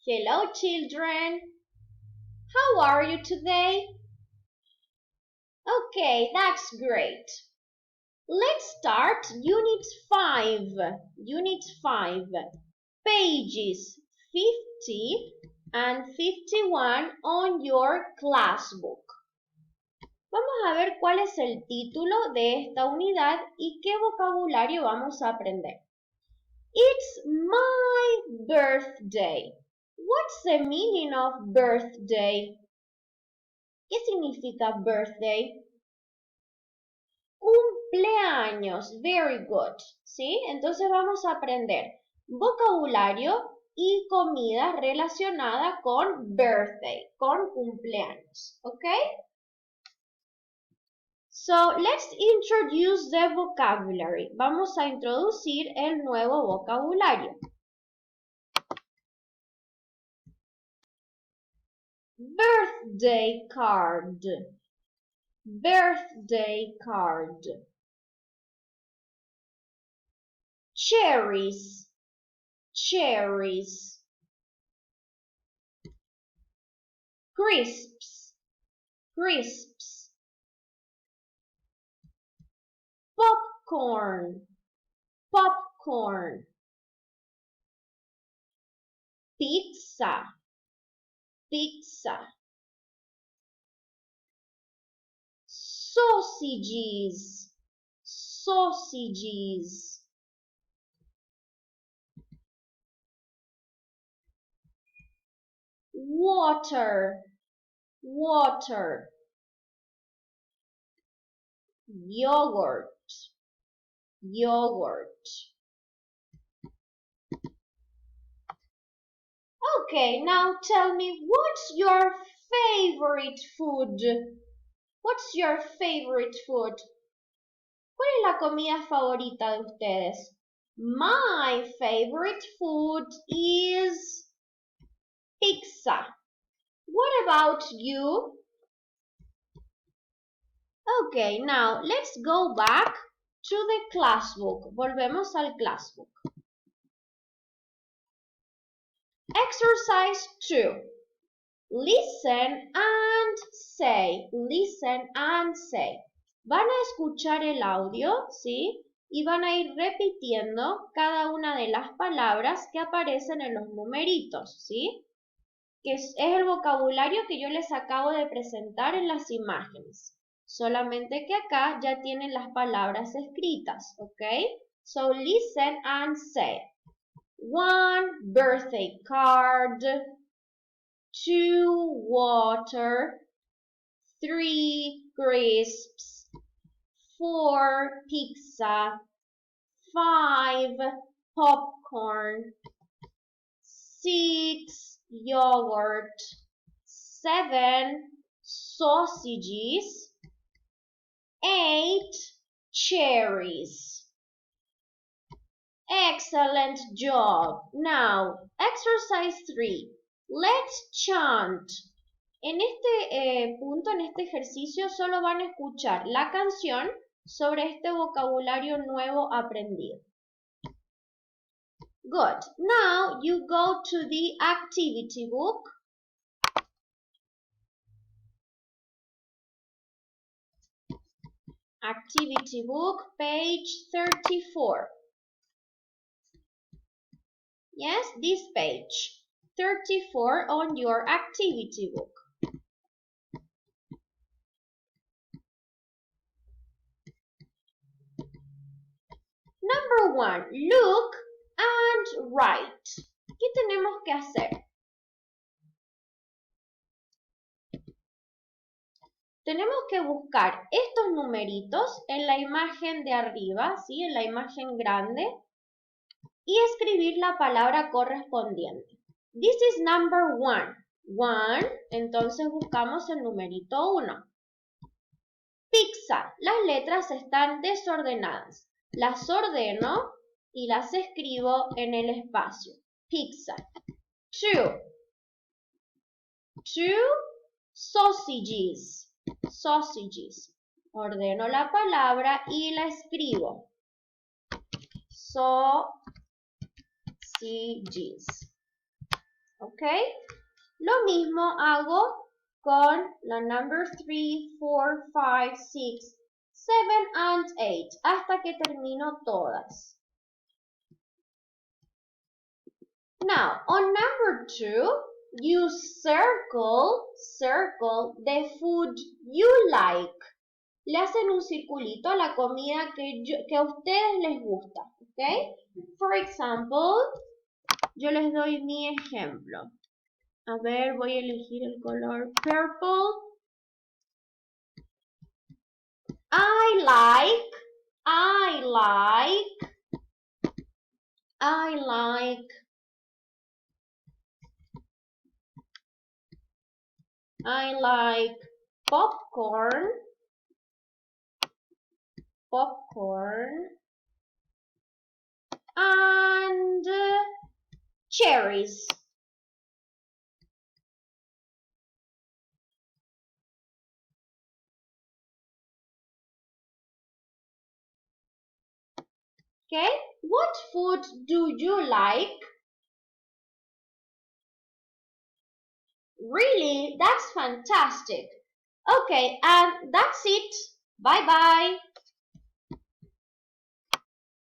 Hello, children. How are you today? Okay, that's great. Let's start Unit 5. Unit 5. Pages 50 and 51 on your class book. Vamos a ver cuál es el título de esta unidad y qué vocabulario vamos a aprender. It's my birthday. What's the meaning of birthday? ¿Qué significa birthday? Cumpleaños. Very good. ¿Sí? Entonces vamos a aprender vocabulario y comida relacionada con birthday, con cumpleaños. ¿Ok? So, let's introduce the vocabulary. Vamos a introducir el nuevo vocabulario. Birthday card. Birthday card. Cherries. Cherries. Crisps. Crisps. Popcorn. Popcorn. Pizza. Pizza. Sausages. Sausages. Water. Water. Yogurt. Yogurt. Okay, now tell me, what's your favorite food? What's your favorite food? ¿Cuál es la comida favorita de ustedes? My favorite food is pizza. What about you? Okay, now let's go back to the class book. Volvemos al class book. Exercise 2. Listen and say. Listen and say. Van a escuchar el audio, ¿sí? Y van a ir repitiendo cada una de las palabras que aparecen en los numeritos, ¿sí? Que es el vocabulario que yo les acabo de presentar en las imágenes. Solamente que acá ya tienen las palabras escritas, ¿ok? So listen and say. 1 birthday card, 2 water, 3 crisps, 4 pizza, 5 popcorn, 6 yogurt, 7 sausages, 8 cherries. Excellent job. Now, exercise 3. Let's chant. En este punto, en este ejercicio, solo van a escuchar la canción sobre este vocabulario nuevo aprendido. Good. Now, you go to the activity book. Activity book, page 34. Yes, this page, 34 on your activity book. Number 1, look and write. ¿Qué tenemos que hacer? Tenemos que buscar estos numeritos en la imagen de arriba, ¿sí? En la imagen grande, y escribir la palabra correspondiente. This is number 1. 1, entonces buscamos el numerito 1. Pizza. Las letras están desordenadas. Las ordeno y las escribo en el espacio. Pizza. 2. 2 sausages. Sausages. Ordeno la palabra y la escribo. Sausages. ¿Ok? Lo mismo hago con la number 3, 4, 5, 6, 7 and 8 hasta que termino todas. Now, on number 2, you circle the food you like. Le hacen un circulito a la comida que a ustedes les gusta, ¿ok? For example, yo les doy mi ejemplo. A ver, voy a elegir el color purple. I like popcorn, and cherries. Okay, what food do you like? Really? That's fantastic. Okay, and that's it. Bye bye.